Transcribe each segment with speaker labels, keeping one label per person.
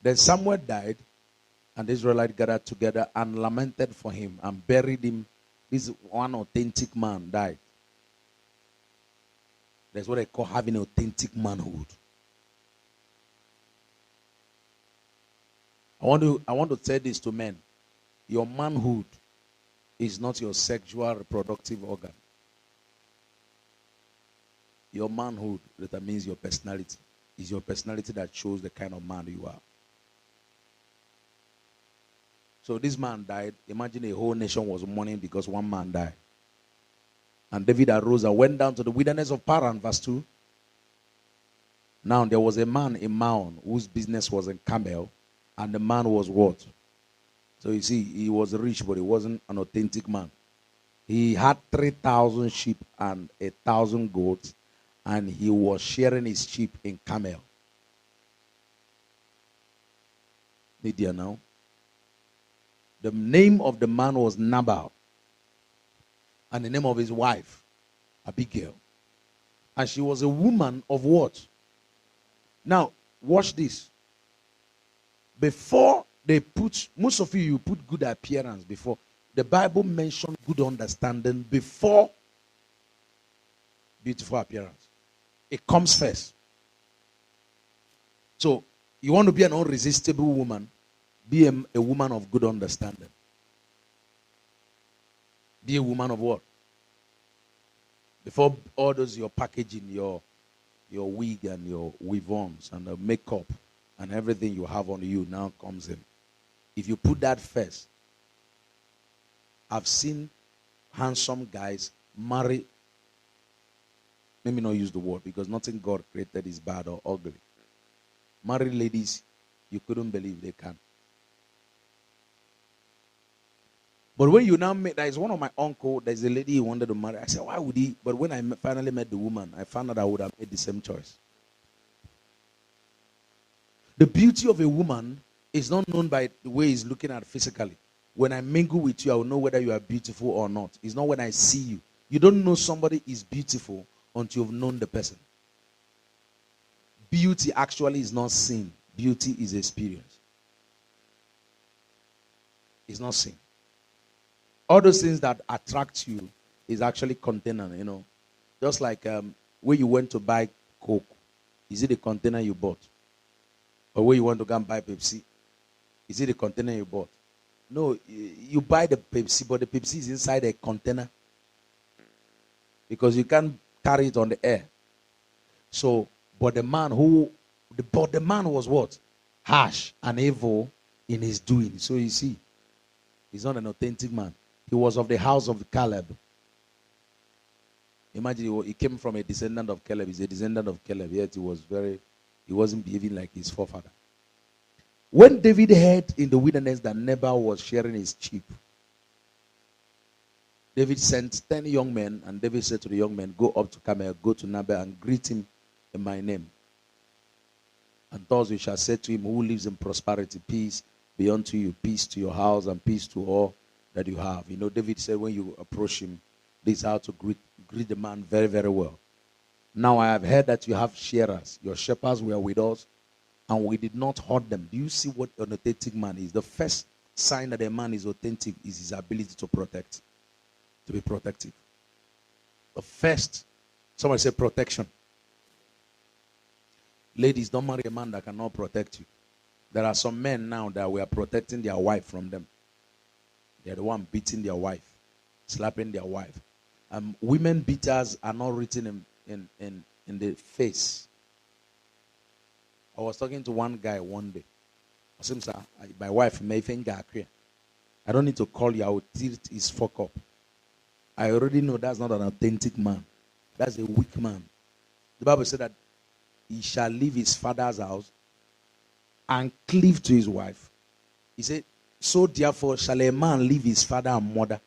Speaker 1: Then Samuel died, and the Israelites gathered together and lamented for him and buried him. This one authentic man died. That's what they call having authentic manhood. I want to say this to men. Your manhood is not your sexual reproductive organ. Your manhood determines your personality. It's your personality that shows the kind of man you are. So this man died. Imagine a whole nation was mourning because one man died. And David arose and went down to the wilderness of Paran, verse 2. Now there was a man in Maon whose business was in Carmel, and the man was what? So you see, he was rich, but he wasn't an authentic man. He had 3,000 sheep and 1,000 goats, and he was sharing his sheep in Carmel. Lydia now. The name of the man was Nabal, and the name of his wife, Abigail. And she was a woman of what? Now, watch this. Before they put, most of you put good appearance before. The Bible mentioned good understanding before beautiful appearance. It comes first. So, you want to be an irresistible woman, be a woman of good understanding. Be a woman of what? Before all those, your packaging, your wig and your weave-ons and the makeup and everything you have on you now comes in. If you put that first, I've seen handsome guys marry. Let me not use the word because nothing God created is bad or ugly. Marry ladies, you couldn't believe they can. But when you now meet, there is one of my uncle, there's a lady he wanted to marry. I said, why would he? But when I finally met the woman, I found out I would have made the same choice. The beauty of a woman is not known by the way he's looking at physically. When I mingle with you, I will know whether you are beautiful or not. It's not when I see you. You don't know somebody is beautiful until you've known the person. Beauty actually is not seen. Beauty is experience. It's not seen. All those things that attract you is actually container, you know. Just like when you went to buy Coke, is it the container you bought? Or when you want to go and buy Pepsi, is it the container you bought? No, you buy the Pepsi, but the Pepsi is inside a container. Because you can't carry it on the air. So, but the man was what? Harsh and evil in his doing. So you see, he's not an authentic man. He was of the house of Caleb. Imagine he came from a descendant of Caleb. He's a descendant of Caleb, yet he wasn't behaving like his forefather. When David heard in the wilderness that Nabal was sharing his sheep, David sent 10 young men, and David said to the young men, go up to Carmel, go to Nabal and greet him in my name. And thus we shall say to him who lives in prosperity, peace be unto you, peace to your house and peace to all that you have. You know, David said when you approach him, this is how to greet the man very, very well. Now I have heard that you have sharers. Your shepherds were with us, and we did not hurt them. Do you see what an authentic man is? The first sign that a man is authentic is his ability to protect, to be protective. The first, somebody say protection. Ladies, don't marry a man that cannot protect you. There are some men now that we are protecting their wife from them. They're the one beating their wife, slapping their wife. Women beaters are not written in the face. I was talking to one guy one day. I said, sir, my wife may think I don't need to call you. I will tilt his fuck up. I already know that's not an authentic man. That's a weak man. The Bible said that he shall leave his father's house and cleave to his wife. He said, so therefore shall a man leave his father and mother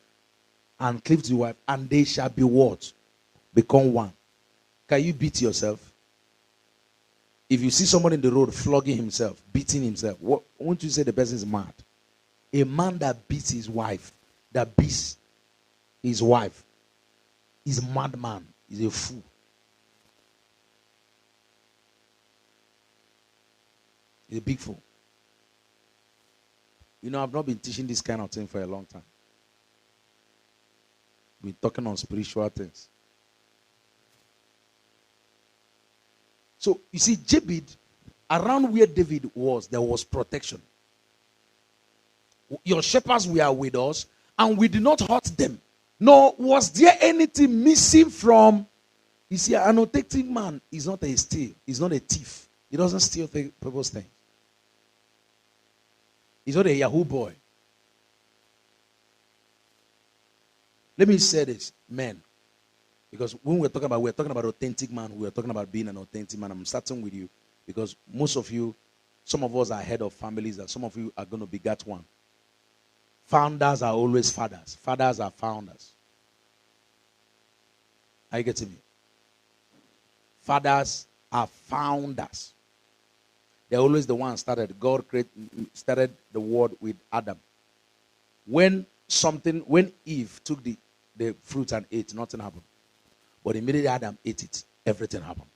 Speaker 1: and cleave to his wife, and they shall be what? Become one. Can you beat yourself? If you see someone in the road flogging himself, beating himself, won't you say the person is mad? A man that beats his wife, is a madman, is a fool. He's a big fool. You know, I've not been teaching this kind of thing for a long time. We're talking on spiritual things. So, you see, Jabed, around where David was, there was protection. Your shepherds were with us, and we did not hurt them. Nor was there anything missing from. You see, an authentic man is not a steal. He's not a thief. He doesn't steal people's things. He's not a Yahoo boy. Let me say this, men. Because when we're talking about authentic man, we're talking about being an authentic man. I'm starting with you. Because most of you, some of us are head of families, and some of you are going to beget one. Founders are always fathers. Fathers are founders. Are you getting me? Fathers are founders. They're always the ones started. God started the world with Adam. When Eve took the fruit and ate, nothing happened. But immediately Adam ate it, everything happened.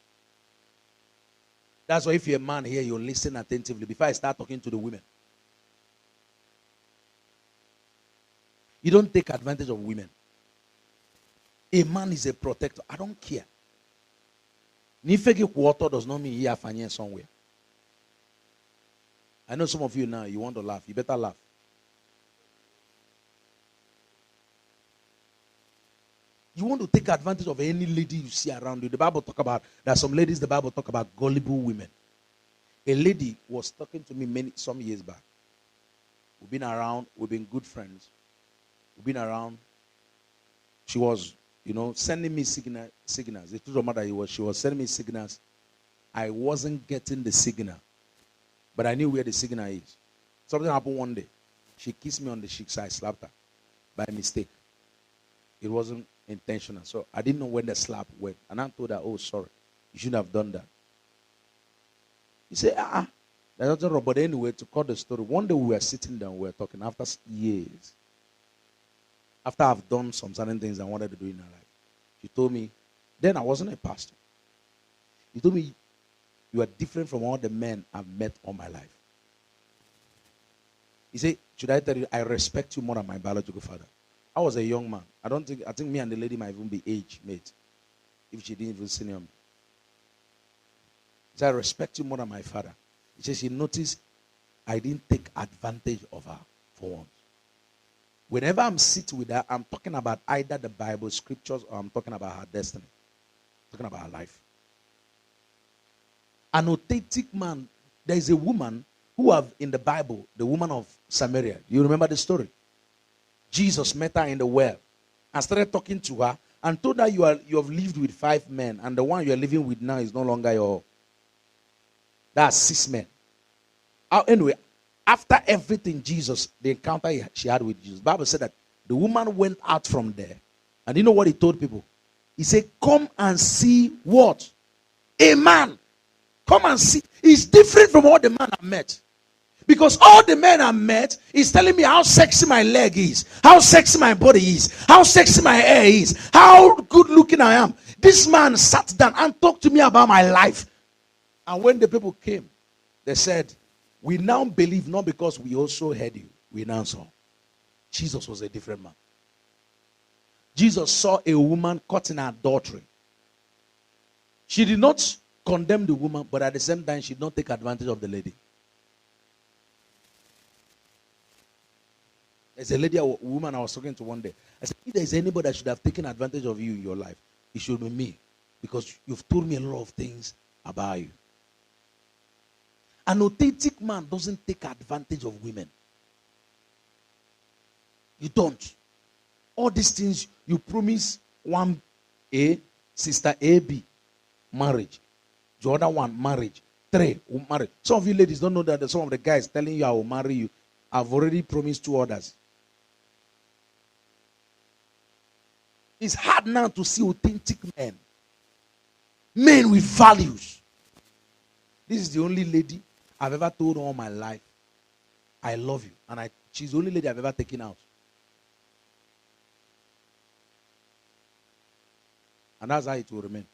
Speaker 1: That's why if you're a man here, you listen attentively before I start talking to the women. You don't take advantage of women. A man is a protector. I don't care. Nifegi water does not mean he have financial somewhere. I know some of you now, you want to laugh. You better laugh. You want to take advantage of any lady you see around you. The Bible talk about, there are some ladies, the Bible talk about gullible women. A lady was talking to me some years back. We've been around, we've been good friends. We've been around. She was, sending me signals. The truth of the matter, she was sending me signals. I wasn't getting the signal. But I knew where the signal is. Something happened one day. She kissed me on the cheek, so I slapped her by mistake. It wasn't intentional. So I didn't know when the slap went. And I told her, oh, sorry. You shouldn't have done that. He said, There's nothing wrong. But anyway, to cut the story, one day we were sitting down, we were talking after years. After I've done some certain things I wanted to do in her life. She told me, then I wasn't a pastor. He told me, you are different from all the men I've met all my life. He said, should I tell you, I respect you more than my biological father. I was a young man. I think me and the lady might even be age mate. If she didn't even senior me. He said, I respect you more than my father. He said, she noticed I didn't take advantage of her for once. Whenever I'm sitting with her, I'm talking about either the Bible, scriptures, or I'm talking about her destiny. I'm talking about her life. An authentic man, there is a woman who have in the Bible, the woman of Samaria. You remember the story? Jesus met her in the well and started talking to her and told her you have lived with 5 men and the one you are living with now is no longer your. That's 6 men. Anyway, after everything the encounter she had with Jesus, the Bible said that the woman went out from there. And you know what he told people? He said, come and see what? A man. Come and see. It's different from all the men I met. Because all the men I met is telling me how sexy my leg is, how sexy my body is, how sexy my hair is, how good looking I am. This man sat down and talked to me about my life. And when the people came, they said, we now believe not because we also heard you. We now saw. Jesus was a different man. Jesus saw a woman caught in adultery. She did not condemn the woman, but at the same time, she did not take advantage of the lady. There's a lady, a woman I was talking to one day. I said, if there's anybody that should have taken advantage of you in your life, it should be me. Because you've told me a lot of things about you. An authentic man doesn't take advantage of women. You don't. All these things you promise one A, sister A, B, marriage. The other one, marriage. 3, marriage. Some of you ladies don't know that some of the guys telling you I will marry you, I've already promised 2 others. It's hard now to see authentic men. Men with values. This is the only lady I've ever told all my life, I love you. And she's the only lady I've ever taken out. And that's how it will remain.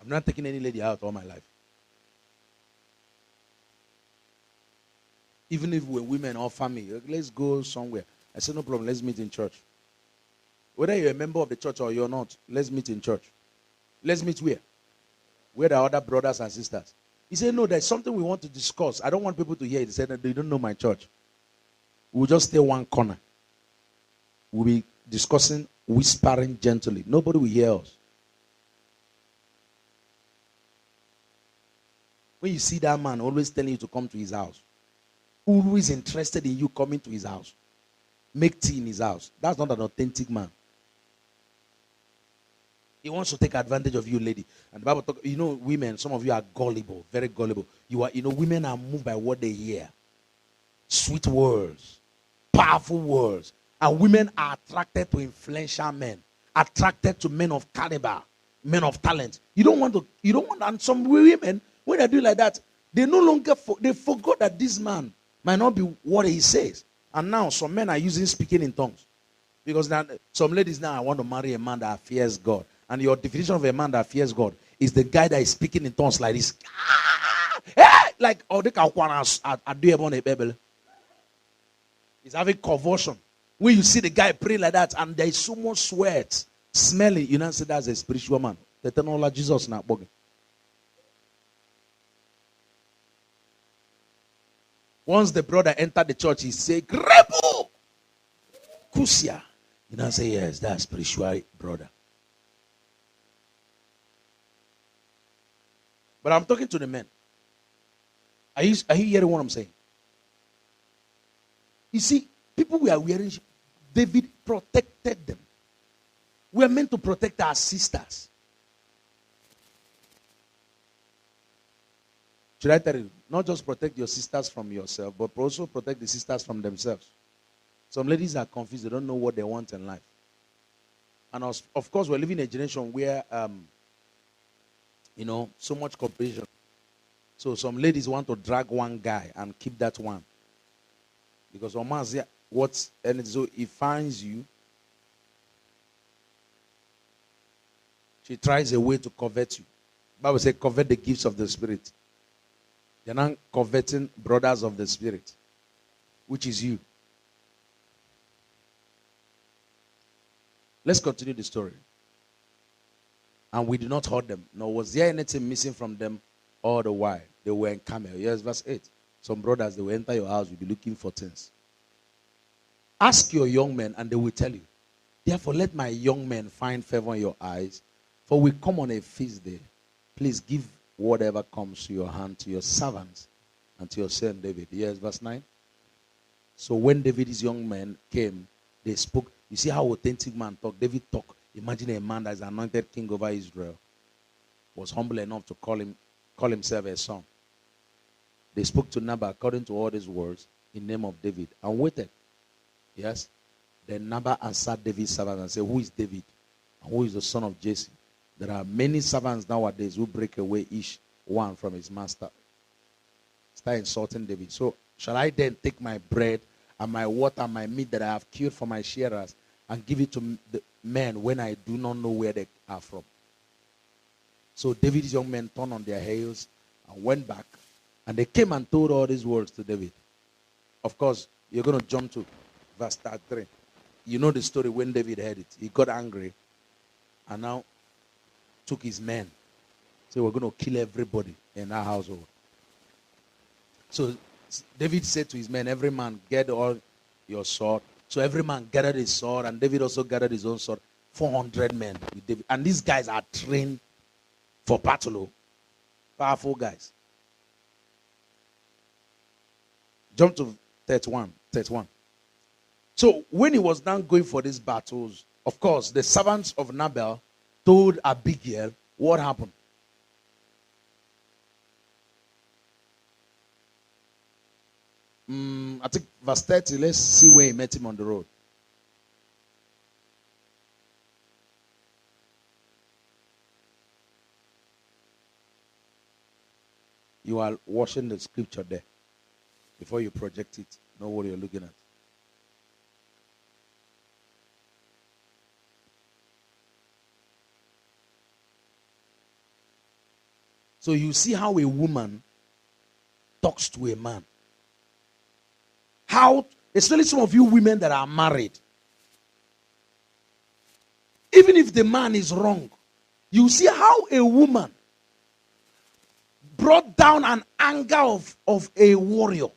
Speaker 1: I've not taken any lady out all my life. Even if we're women or family, let's go somewhere. I said, no problem, let's meet in church. Whether you're a member of the church or you're not, let's meet in church. Let's meet where? Where there are other brothers and sisters. He said, no, there's something we want to discuss. I don't want people to hear it. He said, they don't know my church. We'll just stay one corner. We'll be discussing, whispering gently. Nobody will hear us. When you see that man always telling you to come to his house, always interested in you coming to his house, make tea in his house, that's not an authentic man. He wants to take advantage of you, lady. And the Bible talk, women, some of you are gullible, very gullible. Women are moved by what they hear. Sweet words, powerful words. And women are attracted to influential men, attracted to men of caliber, men of talent. And some women, when they do like that, they no longer, they forgot that this man might not be what he says. And now some men are using speaking in tongues. Because now, some ladies now, I want to marry a man that fears God. And your definition of a man that fears God is the guy that is speaking in tongues like this. Like, oh, they can do a baby. He's having convulsion. When you see the guy praying like that, and there is so much sweat, smelling, you know, say that's a spiritual man. The eternal Jesus now. Once the brother entered the church, he said, Grebo! Kusia. You know, say, yes, that's spiritual brother. But I'm talking to the men. Are you hearing what I'm saying? You see, people we are wearing, David protected them. We are meant to protect our sisters. Should I tell you? Not just protect your sisters from yourself, but also protect the sisters from themselves. Some ladies are confused. They don't know what they want in life. And of course, we're living in a generation where, so much competition. So some ladies want to drag one guy and keep that one. Because so he finds you. She tries a way to covet you. The Bible says, covet the gifts of the Spirit. They're not coveting brothers of the Spirit, which is you. Let's continue the story. And we did not hurt them, nor was there anything missing from them all the while. They were in Carmel. Yes, verse 8. Some brothers, they will enter your house, will be looking for things. Ask your young men, and they will tell you. Therefore, let my young men find favor in your eyes, for we come on a feast day. Please give whatever comes to your hand to your servants and to your son David. Yes, verse 9. So when David's young men came, they spoke. You see how authentic man talk. David talk. Imagine a man that is anointed king over Israel was humble enough to call himself a son. They spoke to Nabal according to all these words in name of David and waited. Yes. Then Nabal answered David's servant and said, who is David? And who is the son of Jesse? There are many servants nowadays who break away each one from his master. Start insulting David. So shall I then take my bread and my water and my meat that I have killed for my shearers and give it to the men when I do not know where they are from? So David's young men turned on their heels and went back. And they came and told all these words to David. Of course, you're going to jump to verse 3. You know the story when David heard it. He got angry and now took his men. So we're going to kill everybody in our household. So David said to his men, every man get all your sword. So every man gathered his sword, and David also gathered his own sword. 400 men with David. And these guys are trained for battle. Powerful guys. Jump to 31. So when he was now going for these battles, of course, the servants of Nabal told Abigail what happened. I think verse 30, let's see where he met him on the road. You are watching the scripture there. Before you project it, know what you're looking at. So you see how a woman talks to a man. how, especially some of you women that are married, even if the man is wrong, you see how a woman brought down an anger of a warrior.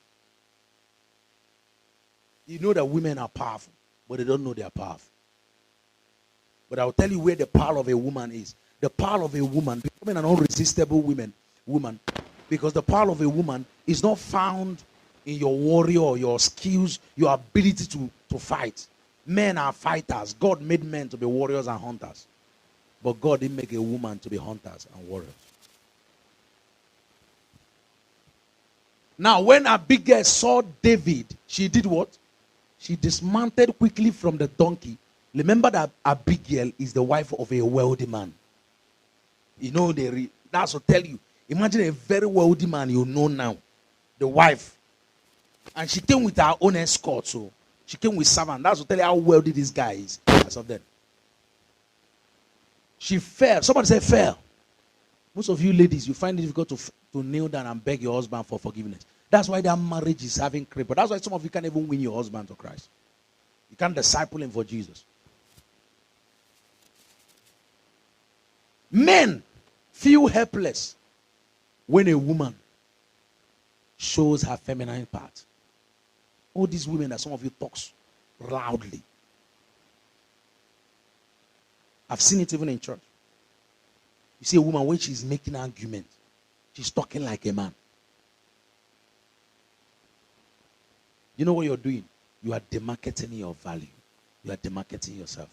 Speaker 1: You know that women are powerful, but they don't know they are powerful. But I'll tell you where the power of a woman is. The power of a woman, becoming an irresistible woman, because the power of a woman is not found in your warrior or your skills, your ability to fight. Men are fighters. God made men to be warriors and hunters. But God didn't make a woman to be hunters and warriors. Now, when Abigail saw David, she did what? She dismounted quickly from the donkey. Remember that Abigail is the wife of a wealthy man. You know, that's to tell you. Imagine a very wealthy man you know now, the wife. And she came with her own escort, so she came with servant. That's to tell you how wealthy this guy is. As of then. She fell. Somebody say fell. Most of you ladies, you find it difficult to kneel down and beg your husband for forgiveness. That's why that marriage is having cripple. That's why some of you can't even win your husband to Christ. You can't disciple him for Jesus. Men feel helpless when a woman shows her feminine part. All these women that some of you talks loudly. I've seen it even in church. You see a woman when she's making an argument, she's talking like a man. You know what you're doing? You are demarketing your value. You are demarketing yourself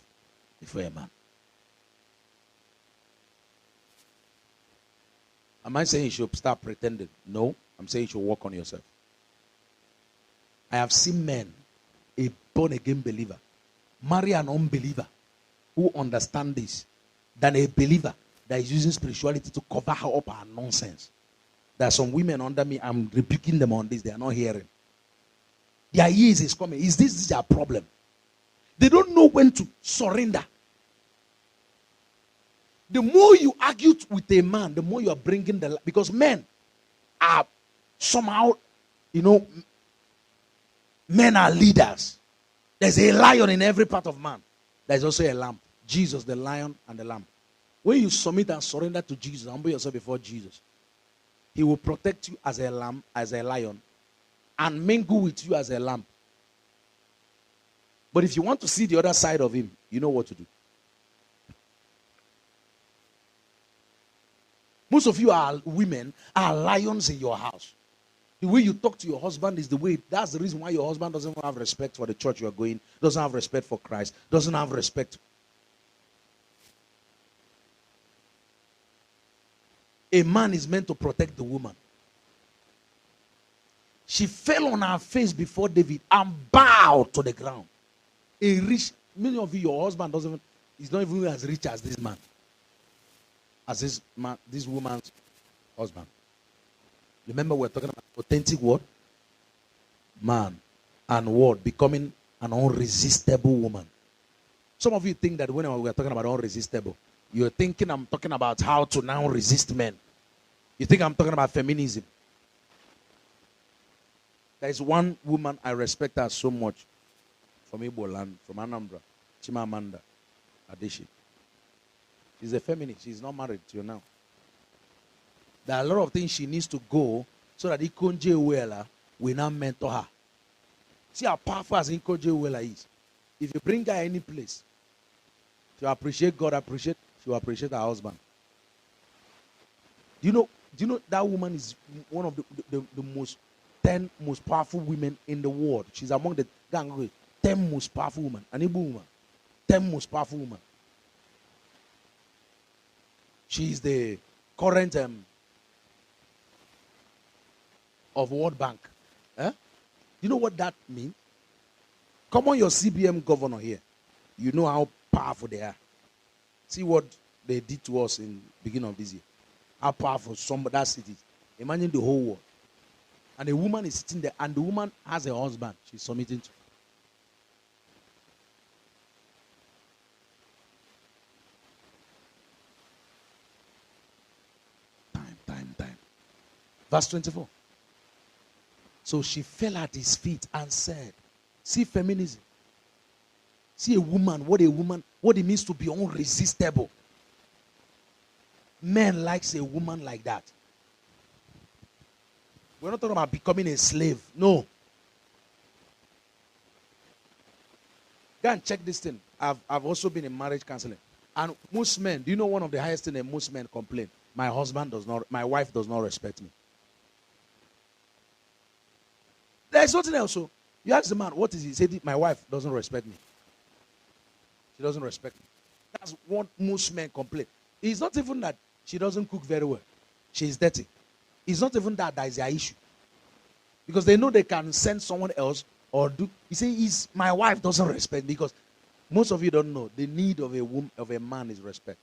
Speaker 1: before a man. Am I saying you should start pretending? No. I'm saying you should work on yourself. I have seen men, a born-again believer, marry an unbeliever who understand this than a believer that is using spirituality to cover her up her nonsense. There are some women under me, I'm rebuking them on this. They are not hearing. Their ears is coming. Is this their problem? They don't know when to surrender. The more you argue with a man, the more you are bringing the... Because men are somehow, men are leaders. There's a lion in every part of man. There's also a lamb. Jesus, the lion and the lamb. When you submit and surrender to Jesus, humble yourself before Jesus, he will protect you as a lamb, as a lion, and mingle with you as a lamb. But if you want to see the other side of him, you know what to do. Most of you are women, are lions in your house. The way you talk to your husband is the way, that's the reason why your husband doesn't have respect for the church you are going, doesn't have respect for Christ, doesn't have respect. A man is meant to protect the woman. She fell on her face before David and bowed to the ground. Many of you, your husband is not even as rich as this man. As this woman's husband. Remember, we're talking about authentic word, man, and word becoming an irresistible woman. Some of you think that when we're talking about irresistible, you're thinking I'm talking about how to now resist men. You think I'm talking about feminism. There is one woman I respect her so much from Igbo land, from Anambra, Chimamanda Adichie. She's a feminist. She's not married till now. There are a lot of things she needs to go so that Ikonje Uwela will not mentor her. See how powerful as Ikonje Uwela is. If you bring her any place, she'll appreciate God, she will appreciate her husband. Do you know that woman is one of the 10 most powerful women in the world. She's among the 10 most powerful women. An Igbo woman. 10 most powerful women. She's the current of World Bank. You know what that means? Come on, your CBM governor here. You know how powerful they are. See what they did to us in the beginning of this year. How powerful some of that city is. Imagine the whole world. And a woman is sitting there, and the woman has a husband she's submitting to. Time. Verse 24. So she fell at his feet and said, see feminism. See a woman, what it means to be unresistible. Men likes a woman like that. We're not talking about becoming a slave. No. Go and check this thing. I've also been in marriage counseling. And most men, do you know one of the highest things that most men complain? My wife does not respect me. There's something else. So you ask the man, what is he? He said, my wife doesn't respect me. She doesn't respect me. That's what most men complain. It's not even that she doesn't cook very well. She's dirty. It's not even that is their issue. Because they know they can send someone else or do. You say, my wife doesn't respect me, because most of you don't know the need of a man is respect.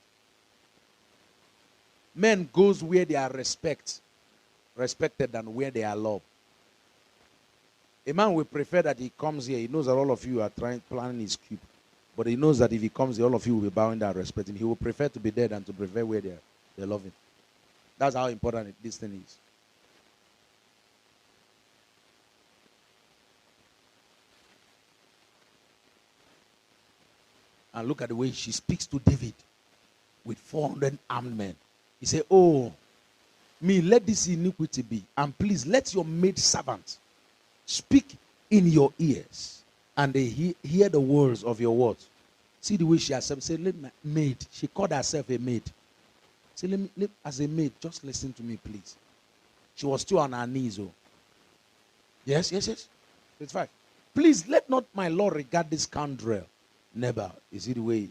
Speaker 1: Men goes where they are respected than where they are loved. A man will prefer that he comes here. He knows that all of you are planning his cube. But he knows that if he comes here, all of you will be bowing down, respecting him. He will prefer to be there than to prefer where they love him. That's how important this thing is. And look at the way she speaks to David with 400 armed men. He said, oh, me, let this iniquity be. And please, let your maid servant speak in your ears. And they hear the words of your words. See the way she herself said, let my maid. She called herself a maid. Say, as a maid, just listen to me, please. She was still on her knees. Oh. Yes. 35. Please, let not my Lord regard this scoundrel. Never. You see the way.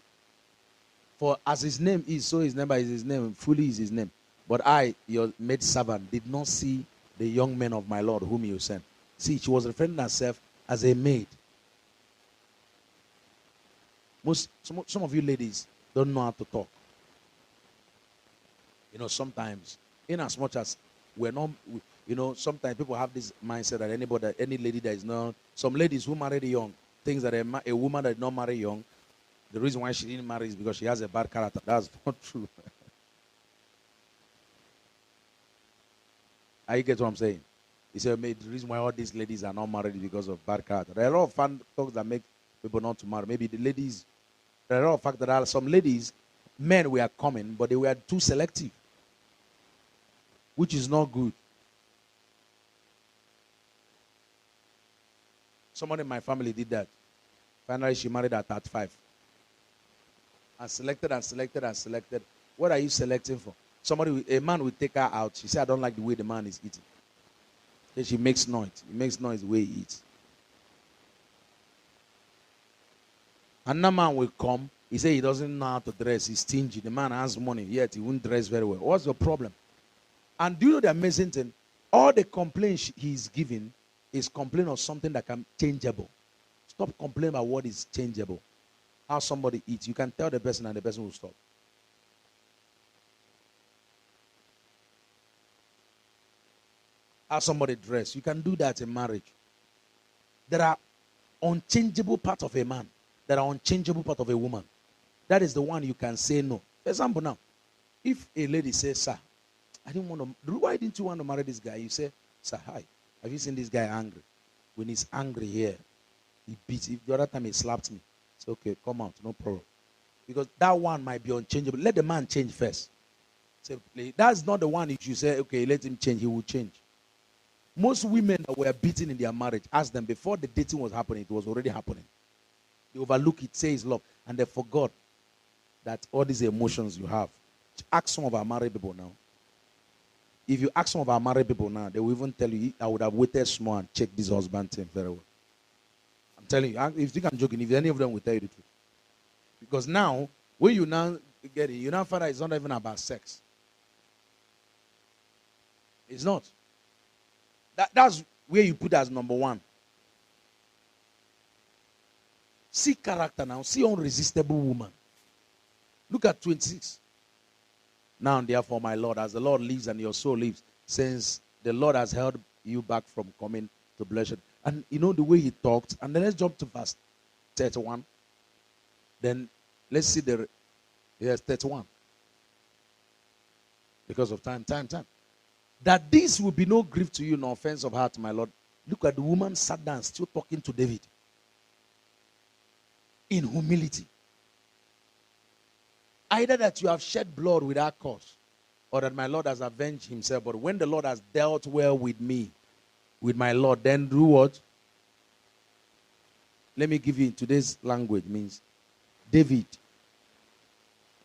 Speaker 1: For as his name is, so his neighbor is his name. Fully is his name. But I, your maid servant, did not see the young men of my Lord whom you sent. See, she was referring to herself as a maid. Some of you ladies don't know how to talk. You know, sometimes, in as much as we're not, sometimes people have this mindset that any lady that is not, some ladies who married young, thinks that a woman that did not marry young, the reason why she didn't marry is because she has a bad character. That's not true. You get what I'm saying? He said, the reason why all these ladies are not married is because of bad character. There are a lot of fun talks that make people not to marry. Maybe the ladies, there are a lot of facts that are some ladies, men were coming, but they were too selective, which is not good. Someone in my family did that. Finally, she married at 35. And selected. What are you selecting for? A man will take her out. She said, I don't like the way the man is eating. Then she makes noise. He makes noise the way he eats. Another man will come. He say he doesn't know how to dress. He's stingy. The man has money, yet he won't dress very well. What's the problem? And do you know the amazing thing? All the complaints he's giving is complaint of something that can changeable. Stop complaining about what is changeable. How somebody eats. You can tell the person and the person will stop. How somebody dress. You can do that in marriage. There are unchangeable parts of a man. There are unchangeable parts of a woman. That is the one you can say no. For example now, if a lady says, sir, why didn't you want to marry this guy? You say, sir, hi. Have you seen this guy angry? When he's angry here, he beats. If the other time he slapped me, it's okay, come out, no problem. Because that one might be unchangeable. Let the man change first. Say, that's not the one if you say, okay, let him change, he will change. Most women that were beaten in their marriage, ask them before the dating was happening, it was already happening. They overlook it, say it's love, and they forgot that all these emotions you have. Ask some of our married people now. If you ask some of our married people now, they will even tell you, I would have waited small and checked this husband thing very well. I'm telling you, if you think I'm joking, if any of them will tell you the truth. Because now, when you now get it, you now find out it's not even about sex. It's not. That's where you put as number one. See character now. See unresistible woman. Look at 26. Now, therefore, my Lord, as the Lord lives and your soul lives, since the Lord has held you back from coming to bloodshed. And you know the way he talked. And then let's jump to verse 31. Then let's see yes, 31. Because of time. That this will be no grief to you, no offense of heart, my Lord. Look at the woman sat down, still talking to David. In humility. Either that you have shed blood without cause, or that my Lord has avenged himself. But when the Lord has dealt well with me, with my Lord, then do what? Let me give you in today's language means, David,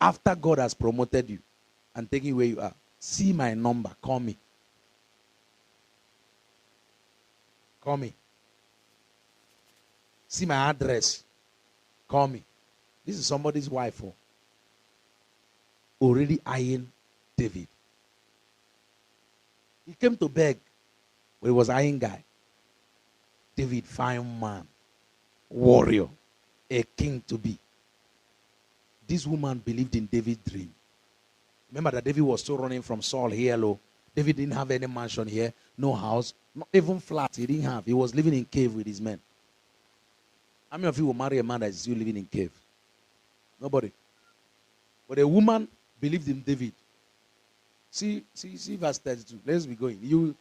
Speaker 1: after God has promoted you and taken you where you are, see my number, call me. Call me. See my address, call me. This is somebody's wife, already eyeing David. He came to beg, but he was eyeing guy. David, fine man, warrior, a king to be. This woman believed in David's dream. Remember that David was still running from Saul here, low. David didn't have any mansion here, no house, not even flat. He didn't have. He was living in cave with his men. How many of you will marry a man that is still living in cave? Nobody. But a woman believed in David. See verse 32. Let's be going.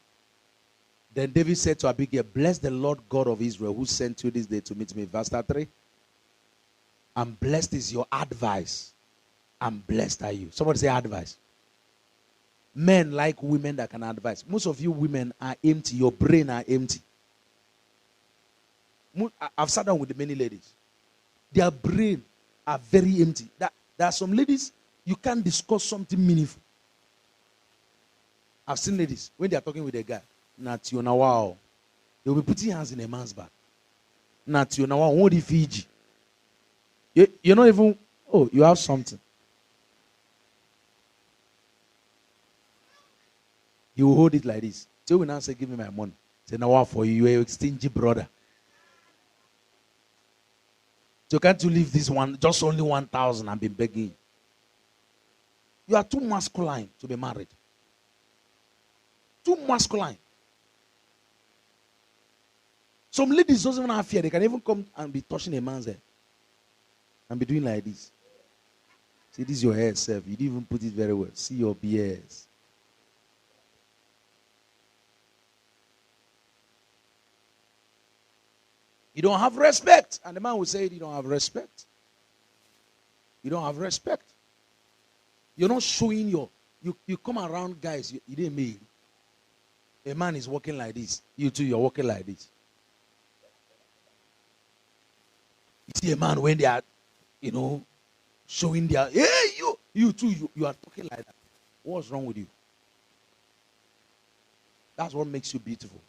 Speaker 1: Then David said to Abigail, bless the Lord God of Israel who sent you this day to meet me. Verse 3. And blessed is your advice. And blessed are you. Somebody say advice. Men like women that can advise. Most of you women are empty. Your brain are empty. I've sat down with many ladies. Their brain are very empty. There are some ladies, you can't discuss something meaningful. I've seen ladies, when they are talking with a guy, wow, they will be putting hands in a man's back. Wow, what if Fiji? You're not even, you have something. You will hold it like this. So we now say, give me my money. Say, now what for you? You're a stingy brother. So can't you leave this one, just only 1,000 and be begging? You are too masculine to be married. Too masculine. Some ladies don't even have fear. They can even come and be touching a man's hair. And be doing like this. See, this is your hair, self. You didn't even put it very well. See your BS. You don't have respect. And the man will say, you don't have respect. You don't have respect. You're not showing you come around guys, you didn't mean. A man is walking like this. You too, you're walking like this. You see a man when they are, showing their, hey, you too, you are talking like that. What's wrong with you? That's what makes you beautiful.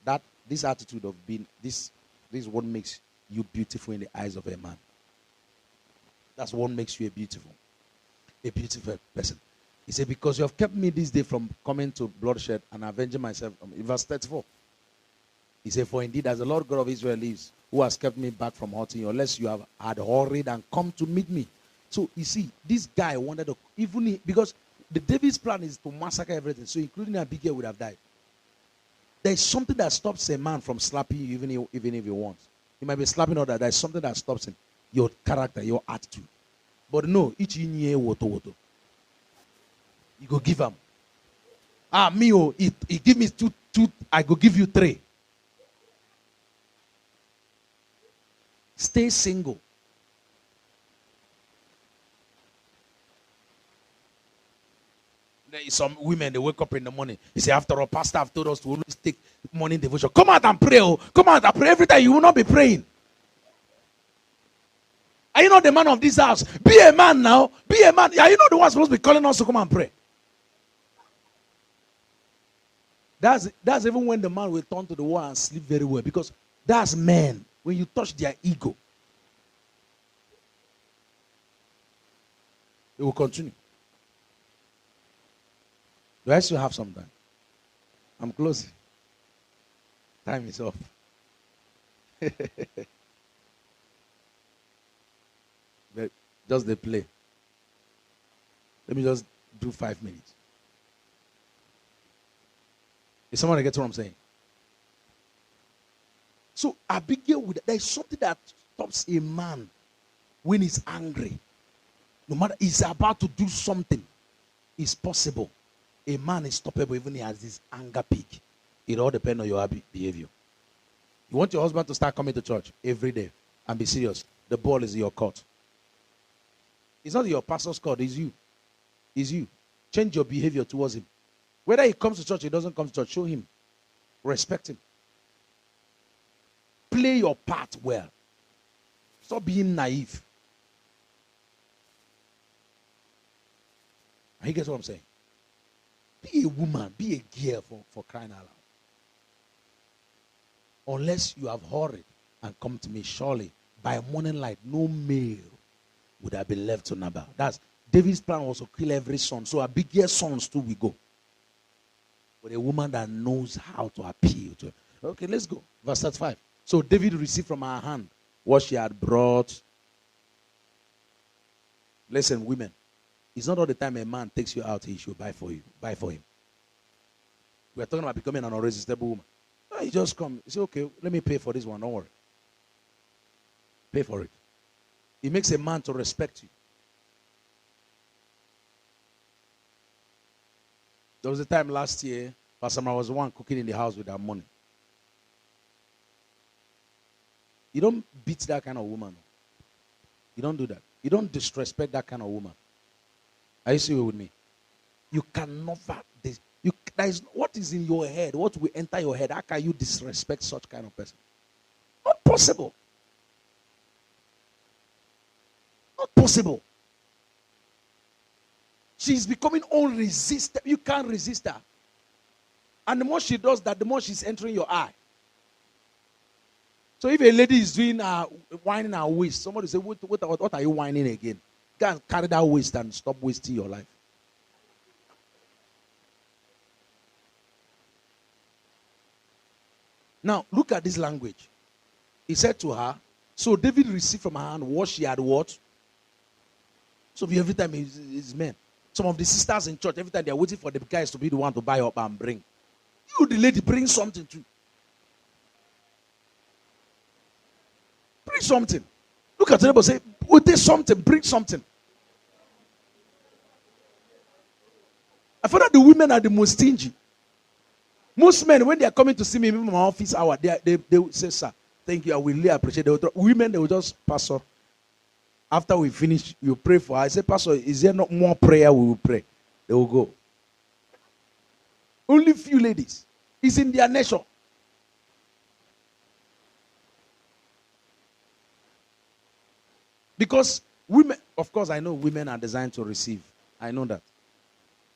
Speaker 1: This attitude of being, this is what makes you beautiful in the eyes of a man. That's what makes you a beautiful person. He said, because you have kept me this day from coming to bloodshed and avenging myself. In verse 34. He said, for indeed, as the Lord God of Israel lives, who has kept me back from hurting you, unless you had hurried and come to meet me. So, you see, this guy wanted to, because the David's plan is to massacre everything. So, including Abigail would have died. There is something that stops a man from slapping you even if he wants. He might be slapping other. There is something that stops him. Your character, your attitude. But no, each in here, woto. You go give him. He give me two, I go give you 3. Stay single. Some women, they wake up in the morning. They say, after all, pastor have told us to always take morning devotion. Come out and pray. Come out and pray. Every time you will not be praying. Are you not the man of this house? Be a man now. Be a man. Are you not the one supposed to be calling us to come and pray? That's even when the man will turn to the wall and sleep very well. Because that's men. When you touch their ego, they will continue. Do I still have some time? I'm closing. Time is up. But just the play. Let me just do 5 minutes. Is someone get what I'm saying? So Abigail, there is something that stops a man when he's angry. No matter he's about to do something, it's possible. A man is stoppable even he has this anger peak. It all depends on your behavior. You want your husband to start coming to church every day and be serious. The ball is in your court. It's not your pastor's court, it's you. It's you. Change your behavior towards him. Whether he comes to church or he doesn't come to church, show him. Respect him. Play your part well. Stop being naive. And you get what I'm saying? Be a woman, be a girl for crying out loud. Unless you have hurried and come to me, surely by morning light, no male would have been left to Nabal. That's David's plan was to kill every son. So our biggest sons too we go. But a woman that knows how to appeal to her. Okay, let's go. Verse 35. So David received from her hand what she had brought. Listen, women. It's not all the time a man takes you out, he should buy for you. Buy for him. We are talking about becoming an irresistible woman. No, you just come. You say, okay, let me pay for this one. Don't worry. Pay for it. It makes a man to respect you. There was a time last year, Pastor Mara was the one cooking in the house with her money. You don't beat that kind of woman. You don't do that. You don't disrespect that kind of woman. Are you serious with me? You can never. What is in your head? What will enter your head? How can you disrespect such kind of person? Not possible. Not possible. She's becoming unresistable. You can't resist her. And the more she does that, the more she's entering your eye. So if a lady is doing whining her waist, somebody say, what are you whining again? Go and carry that waist and stop wasting your life. Now, look at this language. He said to her, so David received from her hand what she had what? So every time it's men. Some of the sisters in church, every time they're waiting for the guys to be the one to buy up and bring. You, the lady, bring something too. Bring something. Look at the neighbor, say, take something, bring something. I found that the women are the most stingy. Most men, when they are coming to see me in my office hour, they will say, sir, thank you, I will really appreciate it. Women, they will just, Pastor, after we finish, you pray for her. I say, Pastor, is there not more prayer we will pray? They will go. Only few ladies. It's in their nature. Because women, of course, I know women are designed to receive. I know that.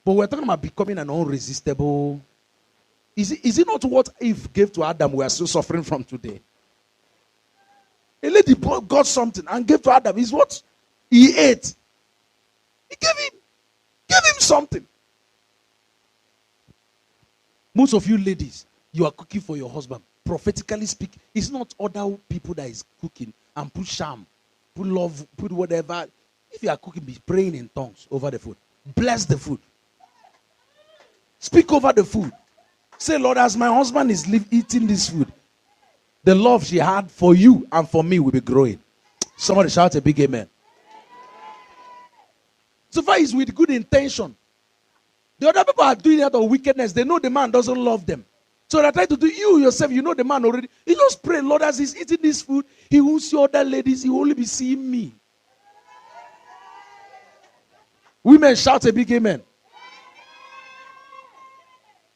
Speaker 1: But we're talking about becoming an irresistible. Is it not what Eve gave to Adam we are still suffering from today? A lady got something and gave to Adam. Is what he ate. He gave him something. Most of you ladies, you are cooking for your husband. Prophetically speaking, it's not other people that is cooking and put sham, put love, put whatever. If you are cooking, be praying in tongues over the food. Bless the food. Speak over the food. Say, Lord, as my husband is eating this food, the love she had for you and for me will be growing. Somebody shout a big amen. So far, it's with good intention. The other people are doing it out of wickedness. They know the man doesn't love them. So they try to do you yourself. You know the man already. You just pray, Lord, as he's eating this food, he will see other ladies. He will only be seeing me. Women, shout a big amen.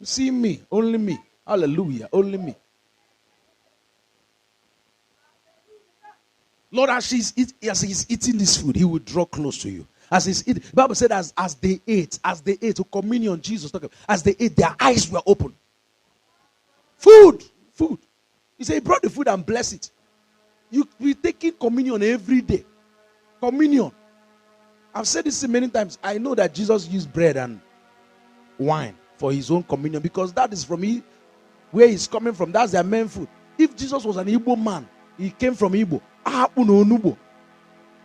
Speaker 1: See me, only me. Hallelujah, only me. Lord, as he's eating this food, he will draw close to you. As he's eating, the Bible said, as they ate to communion, Jesus talking, as they ate, their eyes were open. Food. He said he brought the food and blessed it. You be taking communion every day. Communion. I've said this many times. I know that Jesus used bread and wine for his own communion because that is from where he's coming from. That's their main food. If Jesus was an Igbo man, he came from Igbo.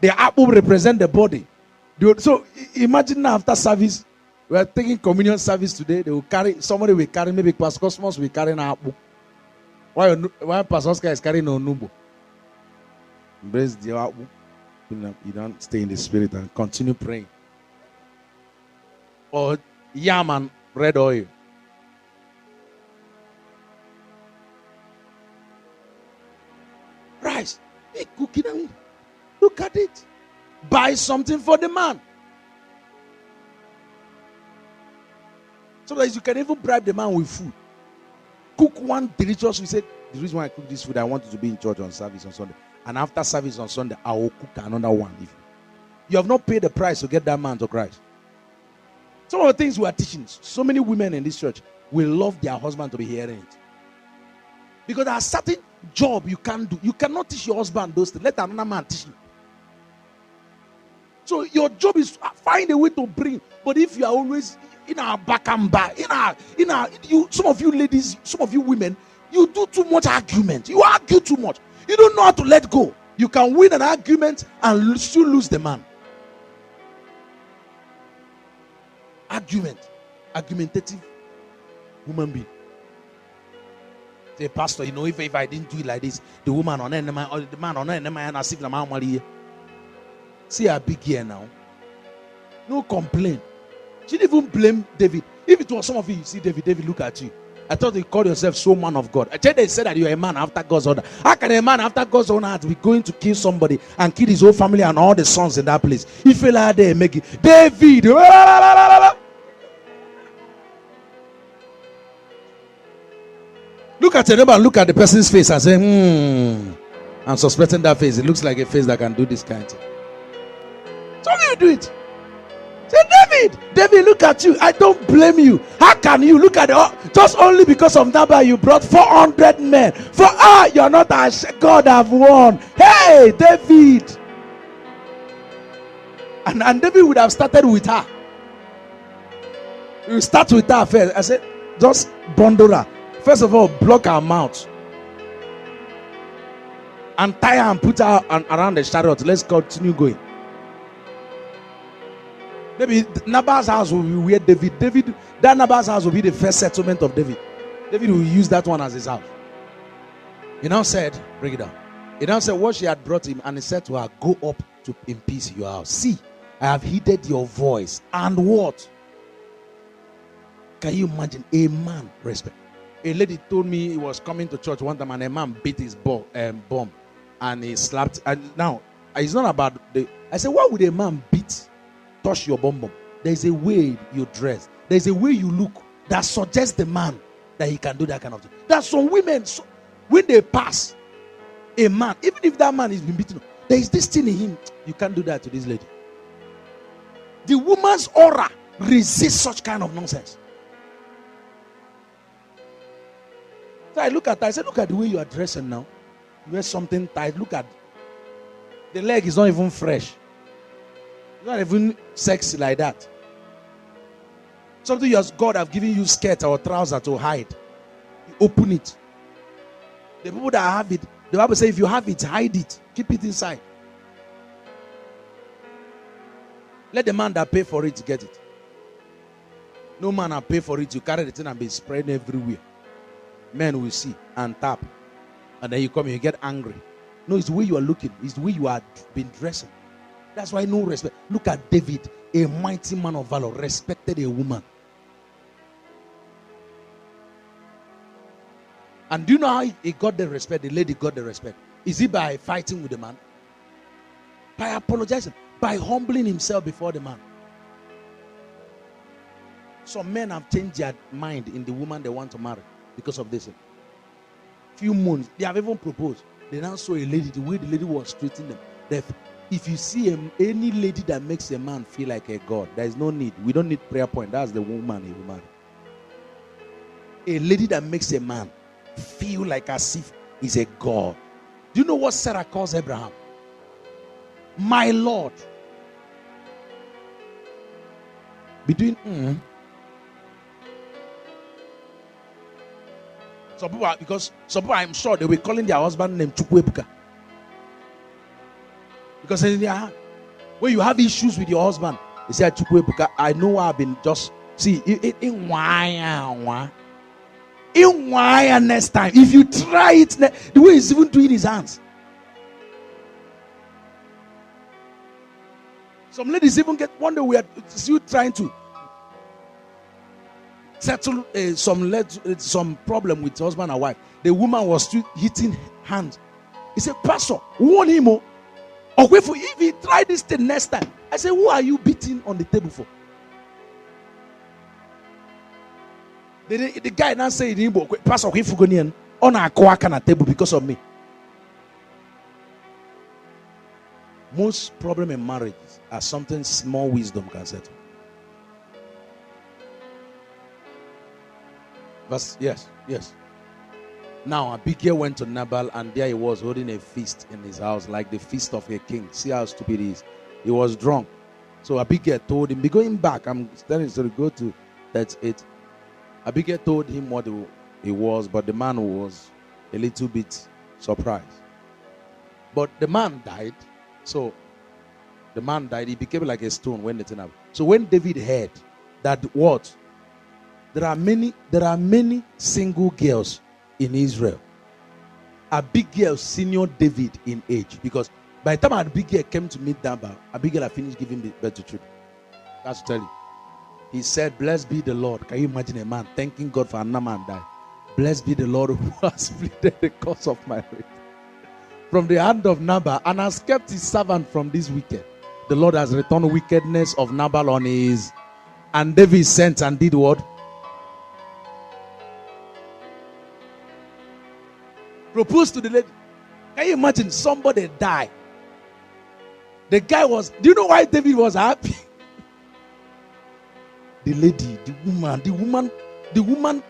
Speaker 1: The apple represent the body. So imagine now after service, we are taking communion service today. Somebody will carry, maybe Pastor Cosmos will carry an apple. Why Pastor Oscar is carrying onubo? Embrace the apple. You don't stay in the spirit and continue praying. Or yam and red oil. price. Hey, cooking, I mean, look at it. Buy something for the man. Sometimes you can even bribe the man with food. Cook one delicious. We said, the reason why I cook this food, I want you to be in church on service on Sunday. And after service on Sunday, I will cook another one. If you have not paid the price to get that man to Christ. Some of the things we are teaching, so many women in this church will love their husband to be hearing it. Because there are certain jobs you can't do. You cannot teach your husband those things. Let another man teach you. So your job is find a way to bring. But if you are always in our back and back, some of you ladies, some of you women, you do too much argument. You argue too much. You don't know how to let go. You can win an argument and still lose the man. Argumentative woman being. Say, pastor, you know, if I didn't do it like this, the woman on end or the man on end and I see the man. See her big here now. No complaint. She didn't even blame David. If it was some of you see David, look at you. I thought you called yourself so man of God. I tell they said that you are a man after God's order. How can a man after God's order be going to kill somebody and kill his whole family and all the sons in that place? He fell out there and make it. David. Look at your neighbor and look at the person's face and say, I'm suspecting that face. It looks like a face that can do this kind of thing. Some of you do it. Say, David, look at you. I don't blame you. How can you look at it? Just only because of Nabal you brought 400 men. You're not a God have won. Hey, David. And David would have started with her. You start with her first. I said, just bundle her. First of all, block her mouth. And tie her and put her around the chariot. Let's continue going. Maybe Nabal's house will be where that Nabal's house will be the first settlement of David. David will use that one as his house. He now said, bring it down. He now said what she had brought him, and he said to her, go up to in peace your house. See, I have heeded your voice. And what? Can you imagine a man respect? A lady told me he was coming to church one time and a man beat his bum and he slapped. And now, it's not about I said, why would a man touch your bum? There's a way you dress. There's a way you look that suggests the man that he can do that kind of thing. There's some women, when they pass a man, even if that man is been beaten, there is this thing in him. You can't do that to this lady. The woman's aura resists such kind of nonsense. So I look at her. I said, look at the way you are dressing now. You wear something tight. Look at the leg is not even fresh. It's not even sexy like that. Something God have given you skirt or trouser to hide. You open it. The people that have it, the Bible says if you have it, hide it. Keep it inside. Let the man that pay for it get it. No man that pay for it, you carry the thing and be spreading everywhere. Men will see and tap. And then you come and you get angry. No, it's the way you are looking. It's the way you are been dressing. That's why no respect. Look at David, a mighty man of valor, respected a woman. And do you know how he got the respect? The lady got the respect. Is it by fighting with the man? By apologizing. By humbling himself before the man. Some men have changed their mind in the woman they want to marry because of this. Few months, they have even proposed. They now saw a lady, the way the lady was treating them. If you see any lady that makes a man feel like a god, there is no need. We don't need prayer point. That's the woman he will marry. A lady that makes a man feel like as if he's a god. Do you know what Sarah calls Abraham? My Lord. Between some people, I'm sure they were calling their husband name Chukwebuka. Because when you have issues with your husband, they say Chukwebuka, I know I've been just see in why next time. If you try it, the way he's even doing his hands. Some ladies even get wonder we are still trying to settle some problem with husband and wife. The woman was still hitting hands. He said, Pastor, warn him. Or wait for if he try this thing next time. I said, who are you beating on the table for? The guy now said, Pastor, if you go on a coa table because of me. Most problem in marriages are something small wisdom can settle. But yes. Now Abigail went to Nabal, and there he was holding a feast in his house, like the feast of a king. See how stupid he is. He was drunk. So Abigail told him, be going back. I'm telling you, so go to 38. Abigail told him what he was, but the man was a little bit surprised. But the man died. So the man died. He became like a stone when the thing happened. So when David heard that what? There are many single girls in Israel. Abigail senior David in age, because by the time Abigail came to meet Nabal, Abigail had finished giving birth to children. That's to tell you. He said, blessed be the Lord. Can you imagine a man thanking God for another man died? Blessed be the Lord who has pleaded the cause of my faith from the hand of Nabal and has kept his servant from this wicked. The Lord has returned wickedness of Nabal on his. And David sent and did what? Proposed to the lady. Can you imagine somebody die? The guy was, do you know why David was happy? The lady, the woman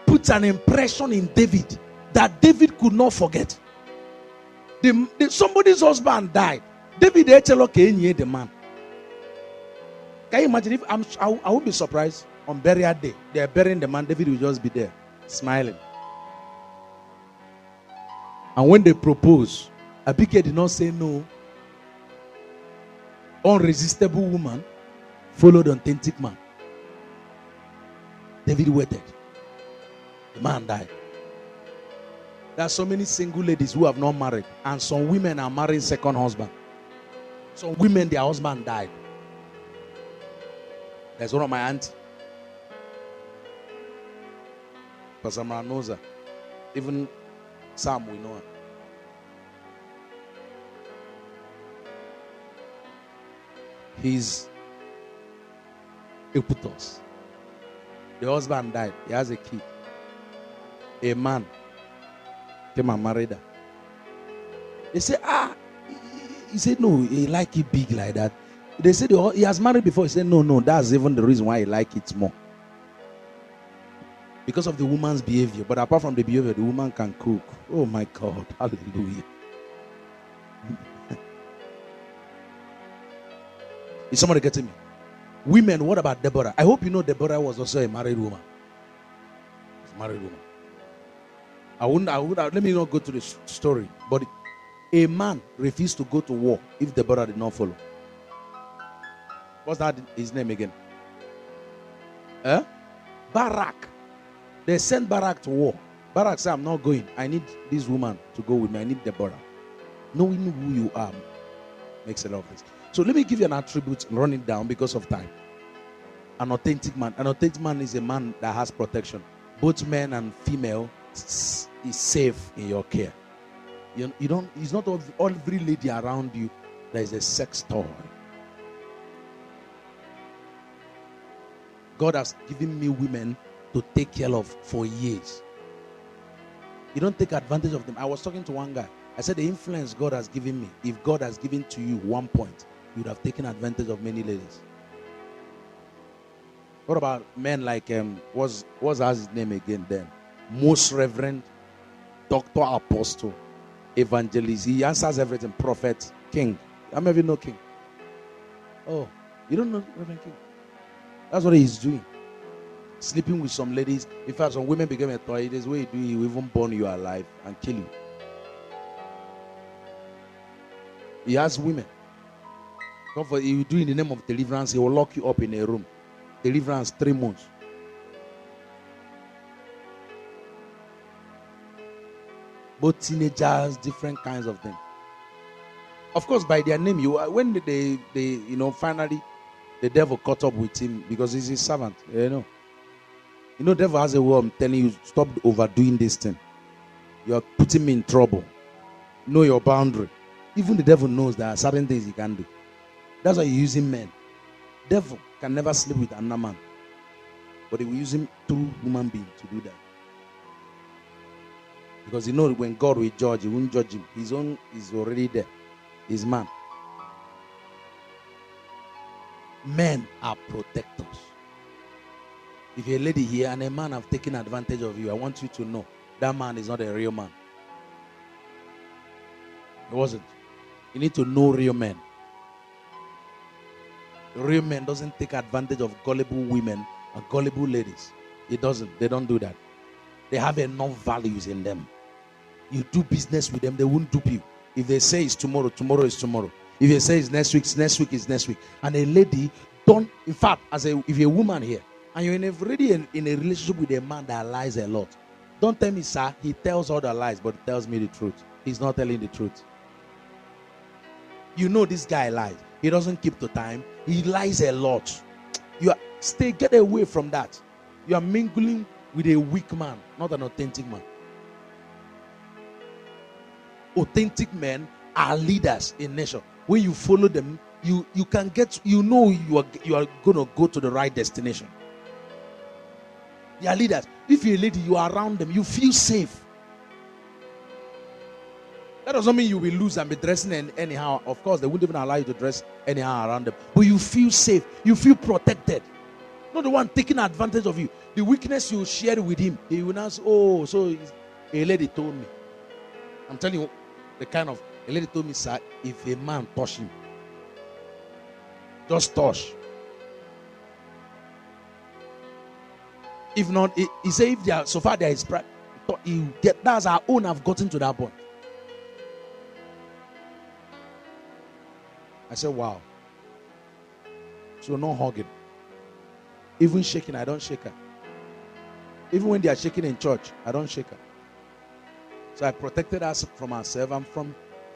Speaker 1: put an impression in David that David could not forget. Somebody's husband died. David the man. Can you imagine if I would be surprised on burial day. They are burying the man, David will just be there, smiling. And when they propose, Abigail did not say no. Irresistible woman followed authentic man. David waited. The man died. There are so many single ladies who have not married, and some women are marrying second husband. Some women, their husband died. There's one of my auntie. Pastor Samara knows her. Even Sam, we know her. He's impetus. The husband died. He has a kid. A man came and married her. They say, he said, no, he like it big like that. They said, he has married before. He said, no, that's even the reason why he like it more. Because of the woman's behavior. But apart from the behavior, the woman can cook. Oh my God. Hallelujah. Is somebody getting me? Women, what about Deborah? I hope you know Deborah was also a married woman. She's a married woman. I would let me not go to the story. But a man refused to go to war if Deborah did not follow. What's that his name again? Barak. They sent Barak to war. Barak said, I'm not going. I need this woman to go with me. I need Deborah. Knowing who you are makes a lot of sense. So let me give you an attribute and run it down because of time. An authentic man. An authentic man is a man that has protection. Both men and female is safe in your care. You don't. It's not every lady around you that is a sex toy. God has given me women to take care of for years. You don't take advantage of them. I was talking to one guy. I said the influence God has given me, if God has given to you 1 point, you would have taken advantage of many ladies. What about men like what's his name again then? Most Reverend Dr. Apostle Evangelist. He answers everything. Prophet, King. How many of you know King? Oh, you don't know Reverend King? That's what he's doing. Sleeping with some ladies. In fact, some women became a toy. There's way he will even burn you alive and kill you. He has women. He will do in the name of deliverance. He will lock you up in a room. Deliverance 3 months. Both teenagers, different kinds of things. Of course, by their name, when they finally the devil caught up with him because he's his servant. You know, devil has a way of telling you, stop overdoing this thing. You are putting me in trouble. Know your boundary. Even the devil knows there are certain things he can do. That's why you're using men. Devil can never sleep with another man, but he will use him through human being to do that. Because you know when God will judge, he won't judge him. His own is already there. His man. Men are protectors. If you're a lady here and a man have taken advantage of you, I want you to know that man is not a real man. It wasn't. You need to know real men. Real men doesn't take advantage of gullible women or gullible ladies. It doesn't. They don't do that. They have enough values in them. You do business with them, they won't dupe you. If they say it's tomorrow, tomorrow is tomorrow. If they say it's next week is next week. And a lady don't, in fact, if you're a woman here, and you're already in a relationship with a man that lies a lot, don't tell me, sir, he tells all the lies, but he tells me the truth. He's not telling the truth. You know this guy lies. He doesn't keep to time. He lies a lot. Get away from that. You are mingling with a weak man, not an authentic man. Authentic men are leaders in nation. When you follow them, you can get, you are going to go to the right destination. They are leaders. If you're a lady, you are around them, you feel safe. That doesn't mean you will lose and be dressing anyhow. Of course, they wouldn't even allow you to dress anyhow around them. But you feel safe. You feel protected. Not the one taking advantage of you. The weakness you share with him, he will not say, oh, so a lady told me. I'm telling you, a lady told me, sir, if a man touch him, just touch. If not, he said, if they are, so far there is pride, that's our own. I've gotten to that point. I said, wow. So no hugging. Even shaking, I don't shake her. Even when they are shaking in church, I don't shake her. So I protected her from herself and from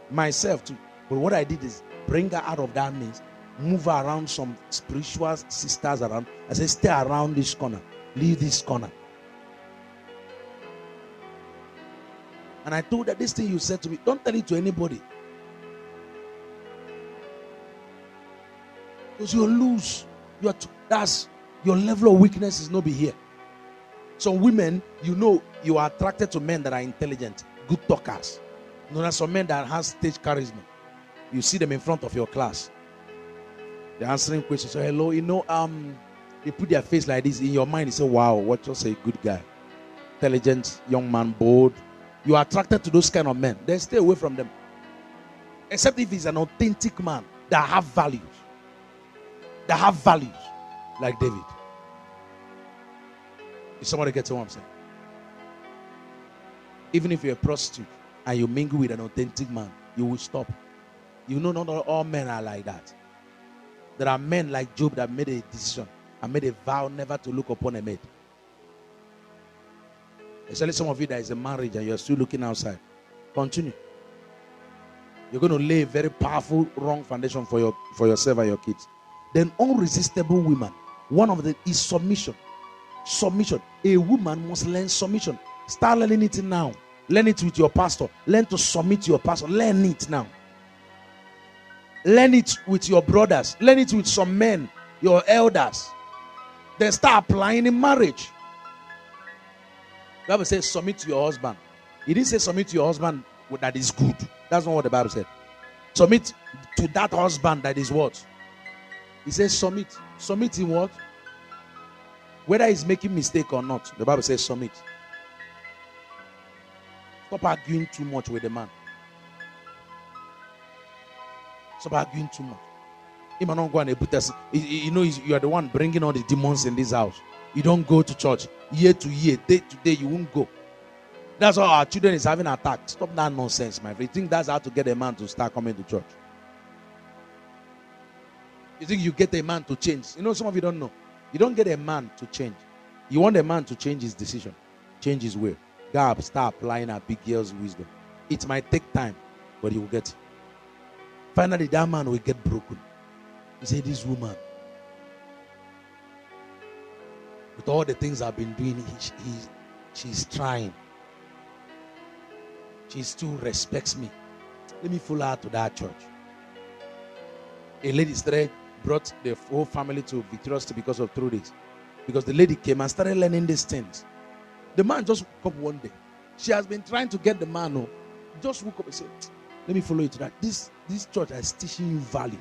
Speaker 1: myself too. But what I did is bring her out of that maze, move her around some spiritual sisters around. I said, stay around this corner. Leave this corner. And I told her, this thing you said to me, don't tell it to anybody. Because you'll lose. That's your level of weakness is not be here. Some women, you are attracted to men that are intelligent, good talkers. There are some men that have stage charisma. You see them in front of your class. They're answering questions. So hello, they put their face like this. In your mind, you say, wow, what just a good guy. Intelligent, young man, bold. You are attracted to those kind of men. Then stay away from them. Except if he's an authentic man that have values. That have values. Like David. If somebody gets what I'm saying. Even if you're a prostitute and you mingle with an authentic man, you will stop. You know not all men are like that. There are men like Job that made a decision and made a vow never to look upon a maid. Especially some of you that is a marriage and you're still looking outside. Continue. You're going to lay a very powerful wrong foundation for yourself and your kids. Then irresistible women. One of them is submission. Submission. A woman must learn submission. Start learning it now. Learn it with your pastor. Learn to submit to your pastor. Learn it now. Learn it with your brothers. Learn it with some men, your elders. Then start applying in marriage. The Bible says submit to your husband. It didn't say submit to your husband that is good. That's not what the Bible said. Submit to that husband that is what? He says submit. Submit in what? Whether he's making mistake or not. The Bible says submit. Stop arguing too much with the man. Stop arguing too much. He might not go and put us. You are the one bringing all the demons in this house. You don't go to church year to year, day to day. You won't go. That's why our children is having attacked. Stop that nonsense, my friend. You think that's how to get a man to start coming to church? You think you get a man to change? Some of you don't know. You don't get a man to change. You want a man to change his decision, change his will. God, start applying a big girl's wisdom. It might take time, but he will get it. Finally, that man will get broken. He said, this woman, with all the things I've been doing, she's trying. She still respects me. Let me follow her to that church. A lady started, brought the whole family to Victorious because of through this. Because the lady came and started learning these things. The man just woke up one day. She has been trying to get the man who just woke up and said, let me follow you to that. This church is teaching you values.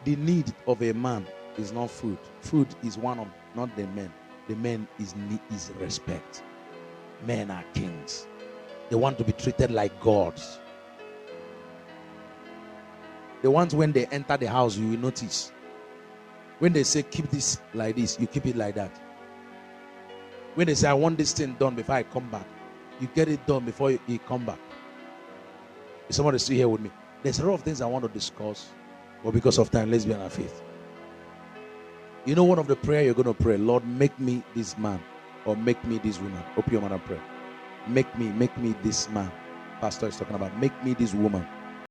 Speaker 1: The need of a man is not food. Food is one of, not the men. The men is respect. Men are kings. They want to be treated like gods. The ones when they enter the house, you will notice. When they say keep this like this, you keep it like that. When they say I want this thing done before I come back, you get it done before you come back. Is somebody still here with me? There's a lot of things I want to discuss, but because of time, let's be on our faith. You know, one of the prayer you're going to pray, Lord, make me this man or make me this woman. Open your mouth and pray. Make me this man. Pastor is talking about make me this woman.